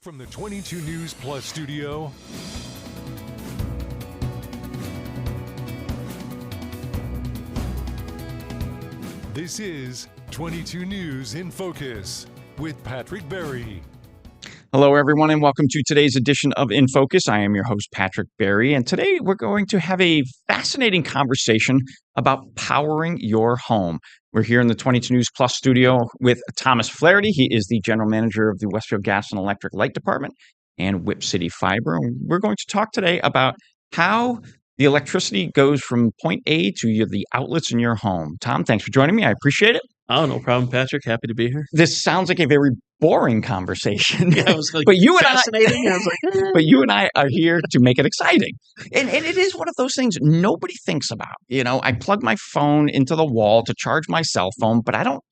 From the 22 News Plus studio, this is 22 News in Focus with Patrick Berry. Hello, everyone, and welcome to today's edition of InFocus. I am your host, Patrick Berry, and today we're going to have a fascinating conversation about powering your home. We're here in the 22 News Plus studio with Thomas Flaherty. He is the general manager of the Westfield Gas and Electric Light Department and Whip City Fiber. And we're going to talk today about how the electricity goes from point A to the outlets in your home. Tom, thanks for joining me. I appreciate it. Oh, no problem, Patrick. Happy to be here. This sounds like a very boring conversation. Yeah, it was like but you fascinating. I was like, but you and I are here to make it exciting. And it is one of those things nobody thinks about. You know, I plug my phone into the wall to charge my cell phone, but I don't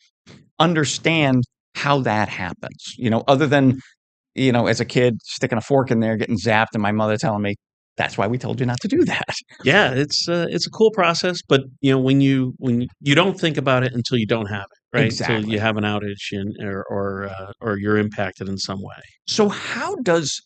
understand how that happens. You know, other than, you know, as a kid sticking a fork in there, getting zapped, and my mother telling me, that's why we told you not to do that. yeah, it's a cool process, but you know, when you don't think about it until you don't have it, right? Exactly. Until you have an outage or you're impacted in some way. So how does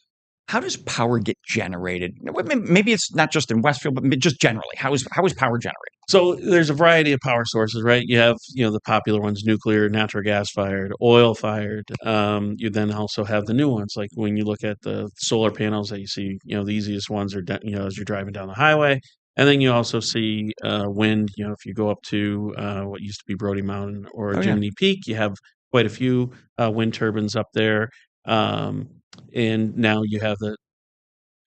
power get generated? Maybe it's not just in Westfield, but just generally. How is power generated? So there's a variety of power sources, right? You have, you know, the popular ones: nuclear, natural gas fired, oil fired. You then also have the new ones, like when you look at the solar panels that you see. You know, the easiest ones are as you're driving down the highway, and then you also see wind. You know, if you go up to what used to be Brody Mountain or Jiminy Peak, you have quite a few wind turbines up there. And now you have the,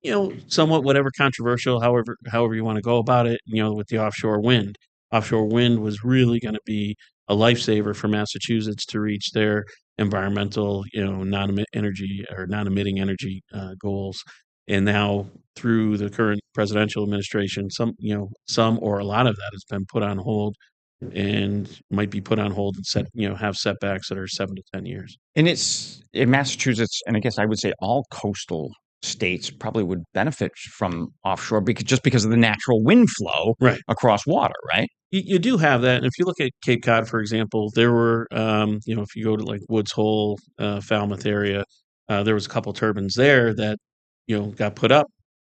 you know, somewhat whatever controversial, however you want to go about it, you know, with the offshore wind. Offshore wind was really going to be a lifesaver for Massachusetts to reach their environmental, you know, non-emitting energy goals. And now through the current presidential administration, some or a lot of that has been put on hold and might be put on hold and have setbacks that are 7 to 10 years. And it's in Massachusetts, and I guess I would say all coastal states probably would benefit from offshore because of the natural wind flow across water, right? You do have that. And if you look at Cape Cod, for example, there were, if you go to like Woods Hole, Falmouth area, there was a couple turbines there that, you know, got put up,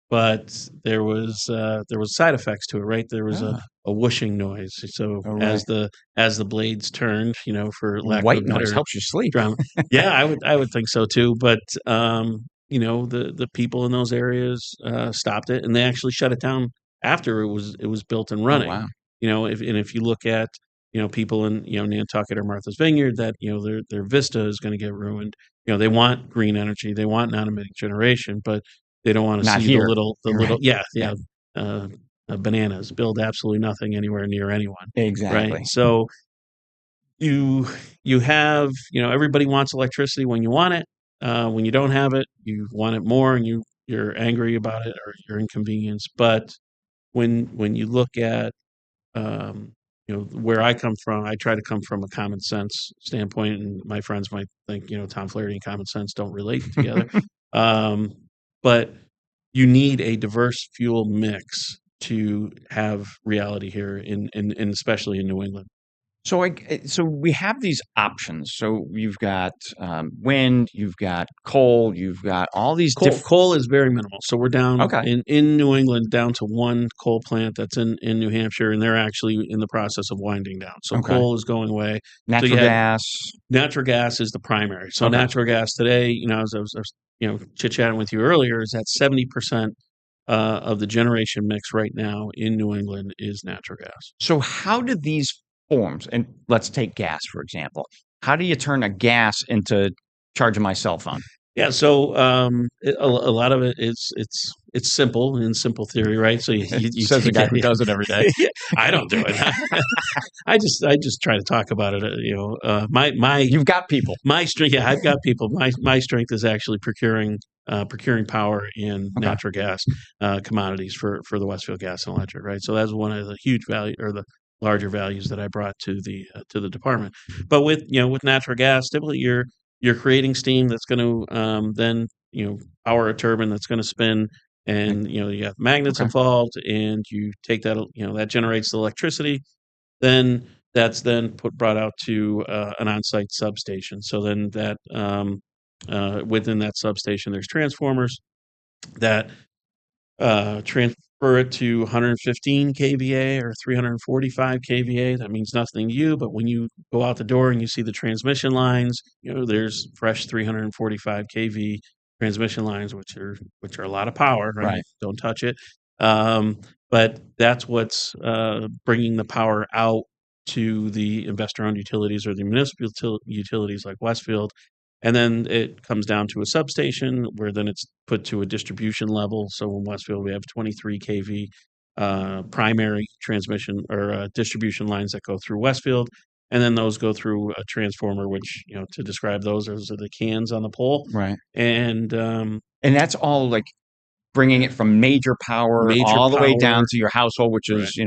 but there was side effects to it, right? There was a whooshing noise. So as the blades turned, you know, for lack white of a better noise helps you sleep. Drama. Yeah, I would think so too. But you know, the people in those areas stopped it, and they actually shut it down after it was built and running. Oh, wow. You know, if you look at, you know, people in, you know, Nantucket or Martha's Vineyard, that, you know, their vista is going to get ruined. You know, they want green energy, they want non-emitting generation, but they don't want to see here. Bananas build absolutely nothing anywhere near anyone. Exactly. Right. So you have, you know, everybody wants electricity when you want it. When you don't have it, you want it more, and you're angry about it or you're inconvenienced. But when you look at you know, where I come from, I try to come from a common sense standpoint, and my friends might think, you know, Tom Flaherty and common sense don't relate together. But you need a diverse fuel mix to have reality here in especially in New England. So we have these options. So you've got wind, you've got coal, you've got all these coal is very minimal. So we're down in New England down to one coal plant that's in New Hampshire, and they're actually in the process of winding down. So coal is going away. Natural gas. Natural gas is the primary. So natural gas today, you know, as I was you know, chit-chatting with you earlier, is that 70% of the generation mix right now in New England is natural gas. So how do these forms, and let's take gas, for example. How do you turn a gas into charging my cell phone? Yeah, so a lot of it it's simple in simple theory, right? So you says the guy who does it every day. I don't do it. I just try to talk about it. You know, my you've got people. My strength, yeah, I've got people. My strength is actually procuring power in natural gas commodities for the Westfield Gas and Electric, right? So that's one of the huge value or the larger values that I brought to the department. But with natural gas, typically you're creating steam that's going to then, you know, power a turbine that's going to spin, and, you know, you have magnets involved, and you take that, you know, that generates the electricity. Then that's brought out to an on-site substation. So then that within that substation, there's transformers that transfer it to 115 kVA or 345 kVA. That means nothing to you, but when you go out the door and you see the transmission lines, there's fresh 345 kV transmission lines, which are a lot of power, right? Right. Don't touch it. But that's what's bringing the power out to the investor-owned utilities or the municipal utilities like Westfield. And then it comes down to a substation where then it's put to a distribution level. So in Westfield, we have 23 kV primary transmission or distribution lines that go through Westfield. And then those go through a transformer, which, to describe those are the cans on the pole. Right. And that's all like bringing it from major power all the way down to your household, which is,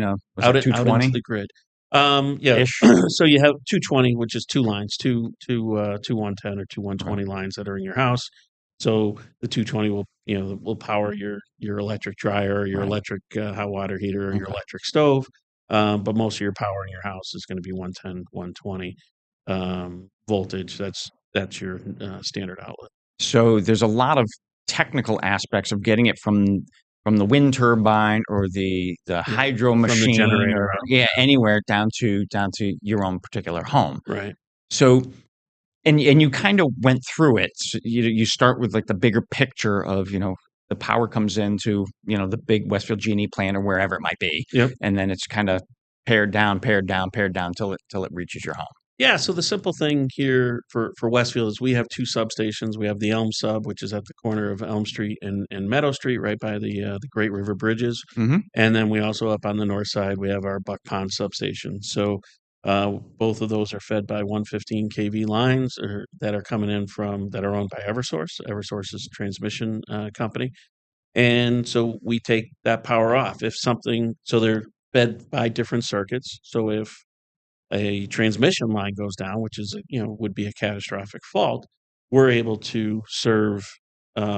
out 220? into the grid. Yeah. Ish. So you have 220, which is two lines, two 110 or two 120 lines that are in your house. So the 220 will power your electric dryer, your electric hot water heater, or your electric stove. But most of your power in your house is going to be 110, 120 voltage. That's your standard outlet. So there's a lot of technical aspects of getting it from the wind turbine or the hydro machine, from the generator, or anywhere down to your own particular home. Right. So, and you kind of went through it. So you start with like the bigger picture of the power comes into the big Westfield G&E plant or wherever it might be, Yep. and then it's kind of pared down till it reaches your home. Yeah, so the simple thing here for Westfield is we have two substations. We have the Elm sub, which is at the corner of Elm Street and Meadow Street, right by the Great River Bridges. Mm-hmm. And then we also up on the north side, we have our Buck Pond substation. So both of those are fed by 115 kV lines that are coming in that are owned by Eversource. Eversource is a transmission company. And so we take that power off. So they're fed by different circuits. So if a transmission line goes down, which is would be a catastrophic fault, we're able to serve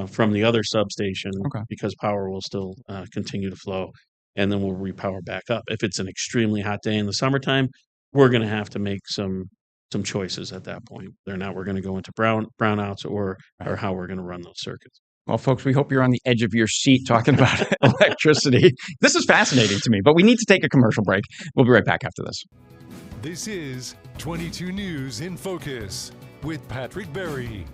from the other substation because power will still continue to flow, and then we'll repower back up. If it's an extremely hot day in the summertime, we're going to have to make some choices at that point. Whether or not we're going to go into brownouts or how we're going to run those circuits. Well, folks, we hope you're on the edge of your seat talking about electricity. This is fascinating to me, but we need to take a commercial break. We'll be right back after this. This is 22 News in Focus with Patrick Berry.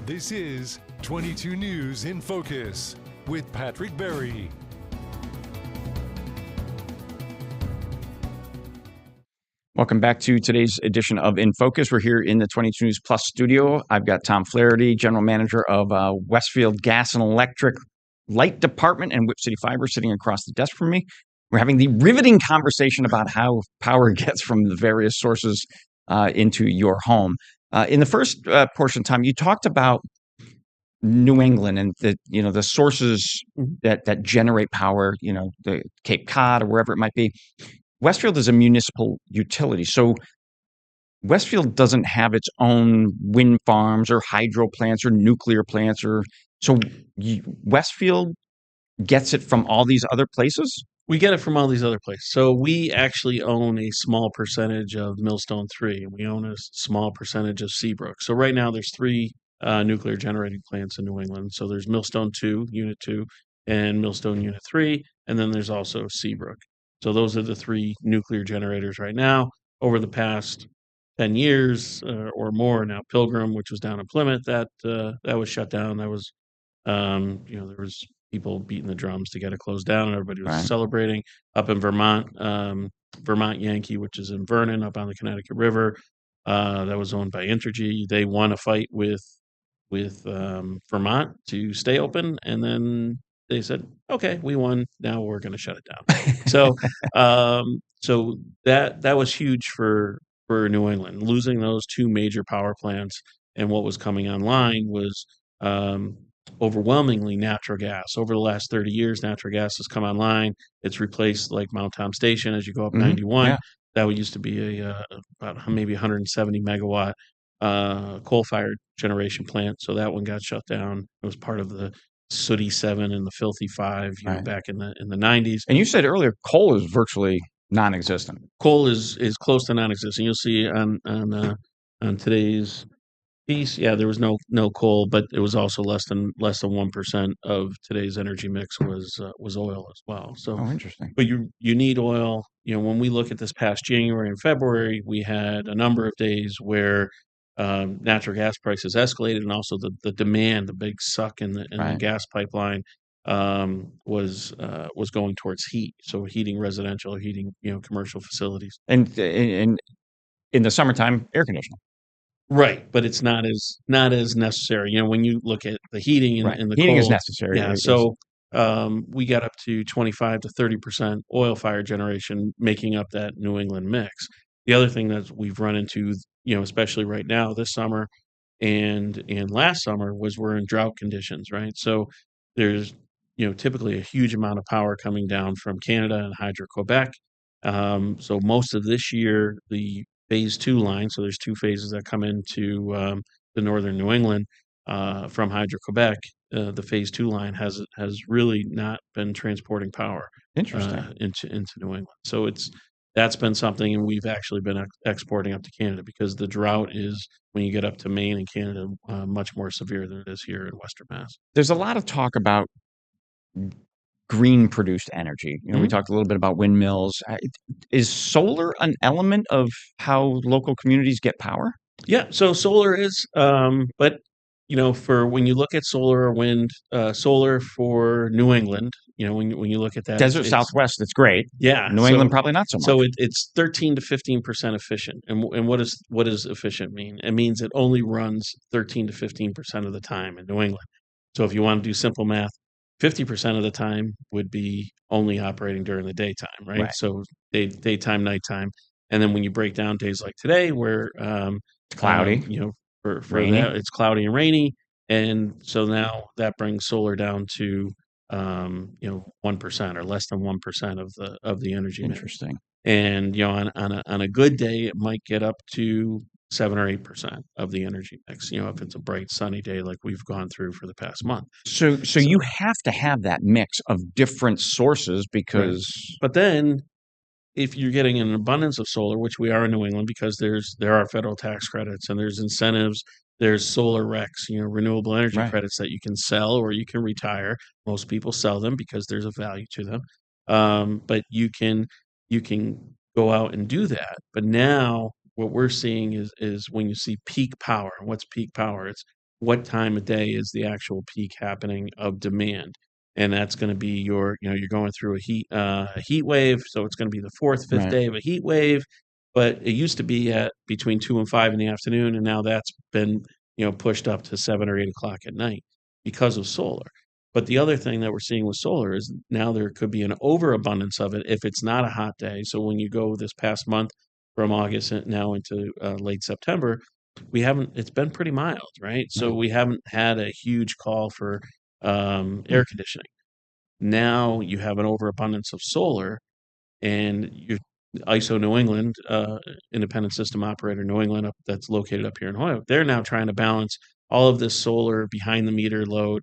This is 22 News in Focus with Patrick Berry. Welcome back to today's edition of In Focus. We're here in the 22 News Plus studio. I've got Tom Flaherty, General Manager of Westfield Gas and Electric Light Department and Whip City Fiber sitting across the desk from me. We're having the riveting conversation about how power gets from the various sources into your home. In the first portion, Tom, you talked about New England and the sources that generate power, the Cape Cod or wherever it might be. Westfield is a municipal utility, so Westfield doesn't have its own wind farms or hydro plants or nuclear plants, so Westfield gets it from all these other places? We get it from all these other places. So we actually own a small percentage of Millstone 3, and we own a small percentage of Seabrook. So right now there's 3 nuclear generating plants in New England. So there's Millstone 2, Unit 2, and Millstone Unit 3, and then there's also Seabrook. So those are the 3 nuclear generators right now. Over the past 10 years or more now, Pilgrim, which was down in Plymouth, that was shut down. That was there was people beating the drums to get it closed down, and everybody was celebrating. Up in Vermont, Vermont Yankee, which is in Vernon, up on the Connecticut River, that was owned by Entergy. They won a fight with Vermont to stay open, and then they said, "Okay, we won. Now we're going to shut it down." So, so that was huge for New England, losing those 2 major power plants, and what was coming online was overwhelmingly natural gas. Over the last 30 years, natural gas has come online. It's replaced like Mount Tom Station as you go up 91. Yeah. That used to be about maybe 170 megawatt coal-fired generation plant. So that one got shut down. It was part of the Sooty 7 and the Filthy 5 back in the 90s. And you said earlier, coal is virtually Non-existent. Coal is close to non-existent. You'll see on today's piece, yeah, there was no coal, but it was also less than 1% of today's energy mix was oil as well. So, Oh, interesting. but you need oil. When we look at this past January and February, we had a number of days where natural gas prices escalated, and also the demand, the big suck in the Right. gas pipeline was going towards heat. So heating residential, or heating commercial facilities. And in the summertime, air conditioning. Right, but it's not as necessary. When you look at the heating Right. and the Heating is coal, necessary. yeah. So we got up to 25 to 30% oil fire generation, making up that New England mix. The other thing that we've run into, especially right now this summer and last summer, was we're in drought conditions, right? So there's typically a huge amount of power coming down from Canada and Hydro Quebec. So most of this year, the phase two line, so there's two phases that come into the northern New England from Hydro Quebec. The phase two line has really not been transporting power Interesting. into New England. So that's been something, and we've actually been exporting up to Canada, because the drought is, when you get up to Maine and Canada, much more severe than it is here in Western Mass. There's a lot of talk about green produced energy. We talked a little bit about windmills. Is solar an element of how local communities get power? Yeah, so solar is, but for when you look at solar or wind, solar for New England, when you look at that, Desert Southwest, it's great. yeah. New England, probably not so much. So it's 13 to 15% efficient. And what does efficient mean? It means it only runs 13 to 15% of the time in New England. So if you want to do simple math, 50% of the time would be only operating during the daytime, right? Right. So daytime, nighttime, and then when you break down days like today, where It's cloudy, for rainy. that, it's cloudy and rainy, and so now that brings solar down to 1% or less than 1% of the energy mix. Interesting. And on a good day, it might get up to 7 or 8% of the energy mix. If it's a bright sunny day like we've gone through for the past month. So you have to have that mix of different sources, because But then, if you're getting an abundance of solar, which we are in New England, because there are federal tax credits and there's incentives, there's solar RECs, renewable energy Right. credits that you can sell or you can retire. Most people sell them because there's a value to them. But you can go out and do that. But now what we're seeing is when you see peak power. And what's peak power? It's what time of day is the actual peak happening of demand. And that's going to be you're going through a heat wave, so it's going to be the fourth, fifth Right. day of a heat wave. But it used to be at between 2 and 5 in the afternoon, and now that's been pushed up to 7 or 8 o'clock at night because of solar. But the other thing that we're seeing with solar is now there could be an overabundance of it if it's not a hot day. So when you go this past month from August and now into late September, it's been pretty mild, right? So we haven't had a huge call for air conditioning. Now you have an overabundance of solar, and your ISO New England, independent system operator New England, that's located up here in Ohio, they're now trying to balance all of this solar behind the meter load,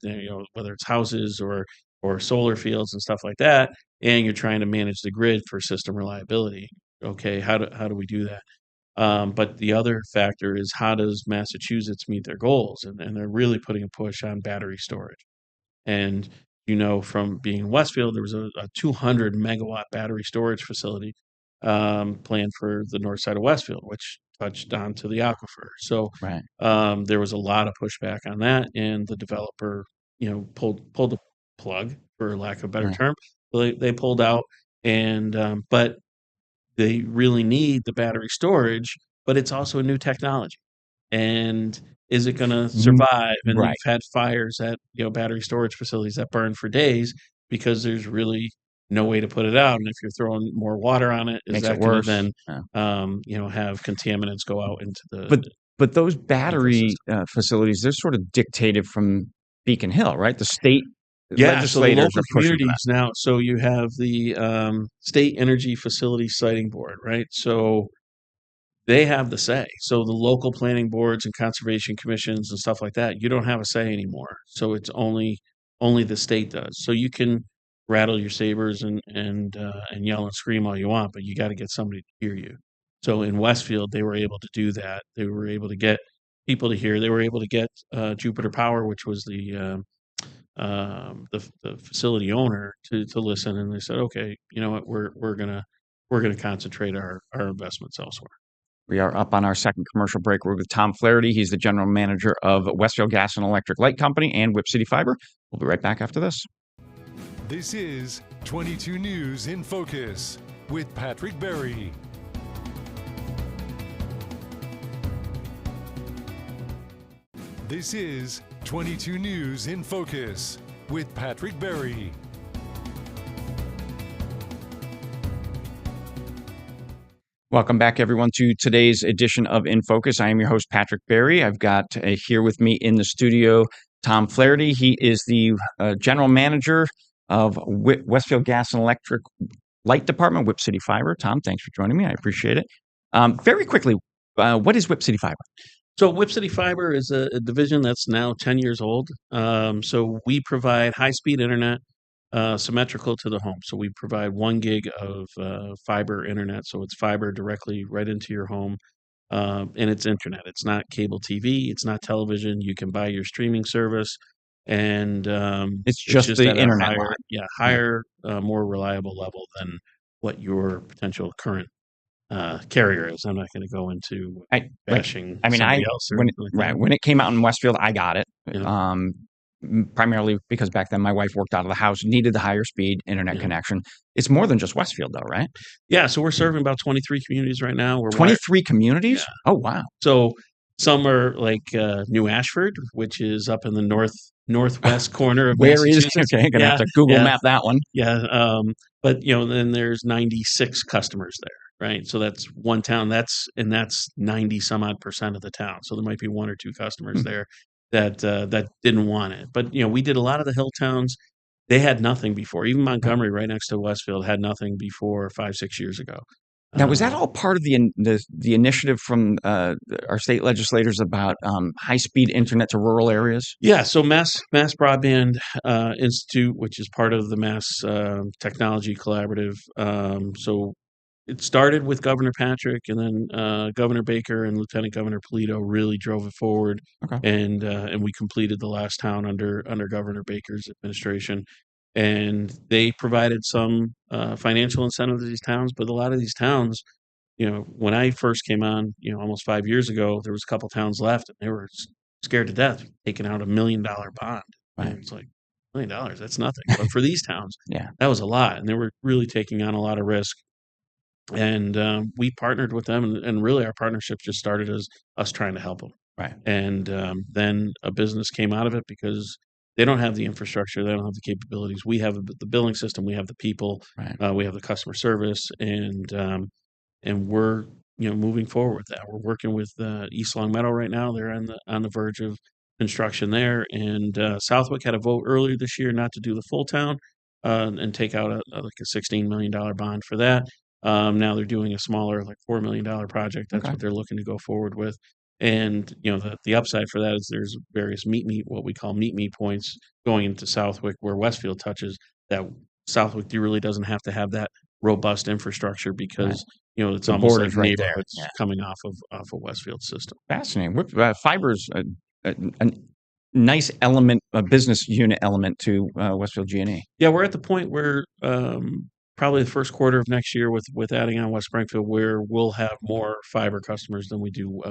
whether it's houses or solar fields and stuff like that, and you're trying to manage the grid for system reliability. Okay, how do we do that? But the other factor is, how does Massachusetts meet their goals? And they're really putting a push on battery storage. And from being in Westfield, there was a 200 megawatt battery storage facility planned for the north side of Westfield, which touched onto the aquifer. So Right. there was a lot of pushback on that, and the developer, pulled the plug, for lack of a better Right. term. So they pulled out, and but they really need the battery storage, but it's also a new technology. And is it gonna survive? And you've Right. had fires at, battery storage facilities that burn for days because there's really no way to put it out. And if you're throwing more water on it, is Makes it that gonna worse. then, Yeah. have contaminants go out into the But those battery ecosystem? facilities, they're sort of dictated from Beacon Hill, right? The state Yeah, so the legislators local are pushing for that. communities now, so you have the, State Energy Facility Siting Board, right? So they have the say. So the local planning boards and conservation commissions and stuff like that, you don't have a say anymore. So it's only the state does. So you can rattle your sabers and yell and scream all you want, but you got to get somebody to hear you. So in Westfield, they were able to do that. They were able to get people to hear. They were able to get Jupiter Power, which was the facility owner, to listen, and they said, okay, you know what, we're gonna concentrate our investments elsewhere. We are up on our second commercial break. We're with Tom Flaherty. He's the general manager of Westfield Gas and Electric Light Company and Whip City Fiber. We'll be right back after this. This is 22 News in Focus with Patrick Berry. This is 22 News in Focus with Patrick Berry. Welcome back, everyone, to today's edition of In Focus. I am your host, Patrick Berry. I've got here with me in the studio Tom Flaherty. He is the general manager of Westfield Gas and Electric Light Department, Whip City Fiber. Tom, thanks for joining me. I appreciate it. Very quickly, what is Whip City Fiber? So Whip City Fiber is a division that's now 10 years old. So we provide high-speed internet symmetrical to the home. So we provide 1 gig of fiber internet. So it's fiber directly right into your home, and it's internet. It's not cable TV. It's not television. You can buy your streaming service, and It's just the at a internet higher, line. higher, more reliable level than what your potential current carrier is. I'm not going to go into bashing somebody else or anything like that. When it came out in Westfield, I got it. Yeah. Primarily because back then my wife worked out of the house, needed the higher speed internet connection. It's more than just Westfield, though, right? Yeah, so we're serving about 23 communities right now. 23 communities? Yeah. Oh, wow. So some are like New Ashford, which is up in the northwest corner of Where is Massachusetts. okay? Gonna have to Google map that one. Yeah, but then there's 96 customers there, right? So that's one town. That's 90 some odd % of the town. So there might be 1 or 2 customers there that didn't want it. But we did a lot of the hill towns. They had nothing before. Even Montgomery, right next to Westfield, had nothing before 5-6 years ago. Now, was that all part of the initiative from our state legislators about high-speed internet to rural areas? Yeah, so Mass Broadband Institute, which is part of the Mass Technology Collaborative. So it started with Governor Patrick, and then Governor Baker and Lieutenant Governor Polito really drove it forward. Okay. And we completed the last town under Governor Baker's administration. And they provided some financial incentives to these towns, but a lot of these towns, when I first came on, almost 5 years ago, there was a couple towns left, and they were scared to death, taking out $1 million bond. Right. And it's like $1 million, that's nothing. But for these towns, Yeah. that was a lot, and they were really taking on a lot of risk. And we partnered with them, and really our partnership just started as us trying to help them. Right. And then a business came out of it because they don't have the infrastructure, they don't have the capabilities. We have the billing system, we have the people, Right. we have the customer service, and we're moving forward with that. We're working with East Long Meadow right now. They're on the verge of construction there, and Southwick had a vote earlier this year not to do the full town and take out like a $16 million bond for that. Now they're doing a smaller, like $4 million project. That's what they're looking to go forward with. And the upside for that is there's various what we call meet points going into Southwick where Westfield touches. That Southwick really doesn't have to have that robust infrastructure because it's The almost border's like right there. neighborhoods Yeah. coming off of Westfield system. Fascinating. Fiber's a nice element, a business unit element to Westfield G&E. Yeah, we're at the point where probably the first quarter of next year with adding on West Springfield, where we'll have more fiber customers than we do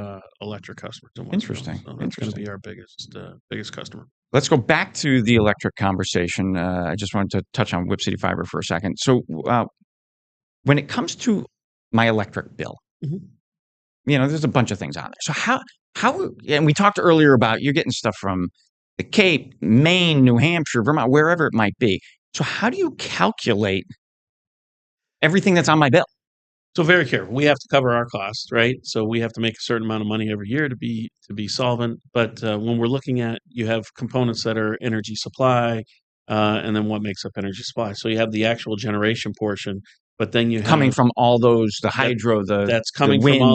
electric customers. In Westfield. Interesting. So that's going to be our biggest customer. Let's go back to the electric conversation. I just wanted to touch on Whip City Fiber for a second. So when it comes to my electric bill, there's a bunch of things on there. So how, and we talked earlier about you're getting stuff from the Cape, Maine, New Hampshire, Vermont, wherever it might be. So how do you calculate everything that's on my bill? So very careful. We have to cover our costs, right? So we have to make a certain amount of money every year to be solvent. But when we're looking at, you have components that are energy supply, and then what makes up energy supply. So you have the actual generation portion, but then you have coming from all those, the hydro, that's coming the wind. from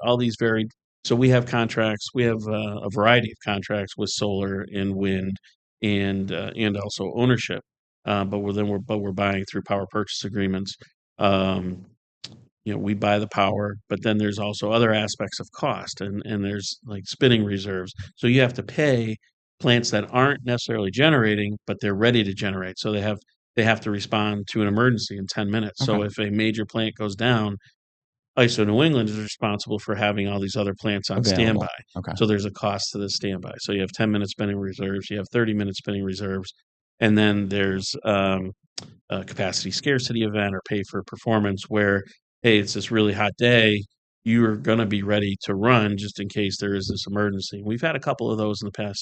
all these varied. So we have contracts. We have a variety of contracts with solar and wind, and also ownership. but we're buying through power purchase agreements. Um, we buy the power, but then there's also other aspects of cost, and there's like spinning reserves. So you have to pay plants that aren't necessarily generating, but they're ready to generate. So they have to respond to an emergency in 10 minutes. Okay. So if a major plant goes down, ISO New England is responsible for having all these other plants on Available. standby. Okay. So there's a cost to the standby. So you have 10-minute spinning reserves, you have 30-minute spinning reserves, and then there's a capacity scarcity event or pay for performance where, hey, it's this really hot day, you are going to be ready to run just in case there is this emergency. We've had a couple of those in the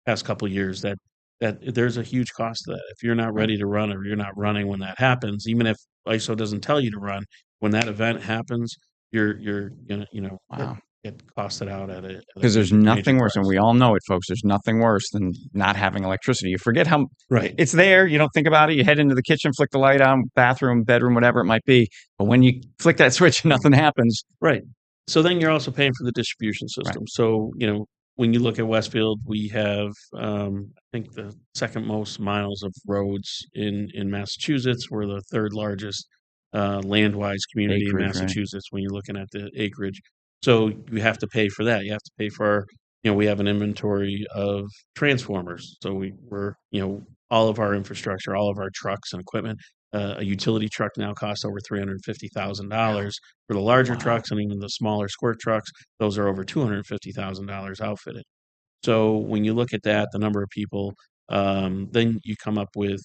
past couple of years that there's a huge cost to that. If you're not ready to run or you're not running when that happens, even if ISO doesn't tell you to run, when that event happens, you're gonna Wow. get costed out at it Because there's nothing worse, and we all know it, folks. There's nothing worse than not having electricity. You forget how it's there. You don't think about it. You head into the kitchen, flick the light on, bathroom, bedroom, whatever it might be. But when you flick that switch and nothing happens. Right. So then you're also paying for the distribution system. Right. So, when you look at Westfield, we have, I think, the second most miles of roads in Massachusetts. We're the third largest land-wise community Acreage, in Massachusetts when you're looking at the acreage. So you have to pay for that. You have to pay for we have an inventory of transformers. So we're all of our infrastructure, all of our trucks and equipment. A utility truck now costs over $350,000 for the larger trucks, and even the smaller squirt trucks, those are over $250,000 outfitted. So when you look at that, the number of people, then you come up with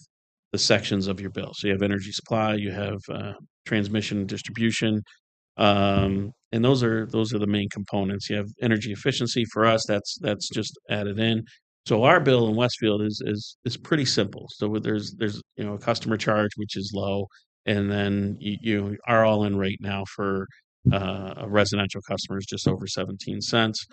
the sections of your bill. So you have energy supply, you have transmission and distribution, and those are the main components. You have energy efficiency. For us, that's just added in. So our bill in Westfield is pretty simple. So there's a customer charge which is low, and then you our all-in rate now for a residential customer is just over 17 cents.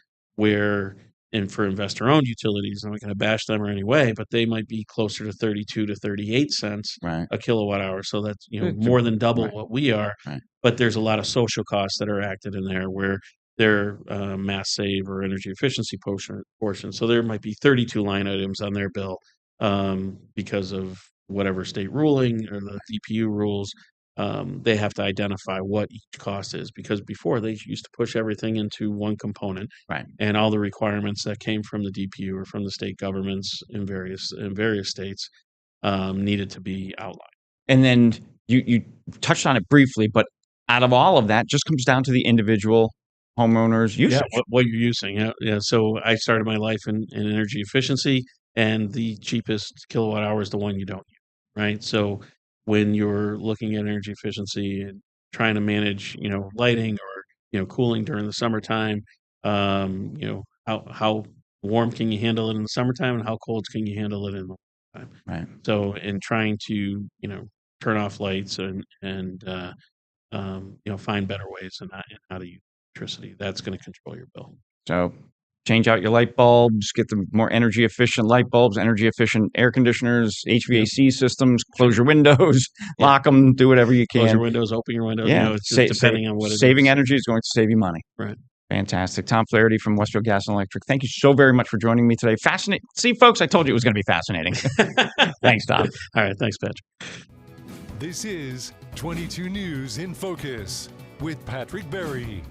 And for investor-owned utilities, I'm not going to bash them or any way, but they might be closer to 32 to 38 cents a kilowatt hour. So that's more than double what we are. Right. But there's a lot of social costs that are acted in there where their mass save or energy efficiency portion. So there might be 32 line items on their bill because of whatever state ruling or the DPU rules. They have to identify what each cost is, because before they used to push everything into one component, Right. and all the requirements that came from the DPU or from the state governments in various states needed to be outlined. And then you touched on it briefly, but out of all of that, just comes down to the individual homeowner's usage. Yeah, what you're using. Yeah. So I started my life in energy efficiency, and the cheapest kilowatt hour is the one you don't use, right? So when you're looking at energy efficiency and trying to manage, lighting or, cooling during the summertime, how warm can you handle it in the summertime, and how cold can you handle it in the wintertime? Right. So in trying to, turn off lights and find better ways in how to use electricity, that's going to control your bill. So change out your light bulbs, get the more energy efficient light bulbs, energy efficient air conditioners, HVAC systems, close your windows, lock them, do whatever you can. Close your windows, open your windows. Yeah. It's just depending on what it is. Saving energy is going to save you money. Right. Fantastic. Tom Flaherty from Westfield Gas and Electric. Thank you so very much for joining me today. Fascinating. See, folks, I told you it was going to be fascinating. Thanks, Tom. All right. Thanks, Patrick. This is 22 News in Focus with Patrick Berry.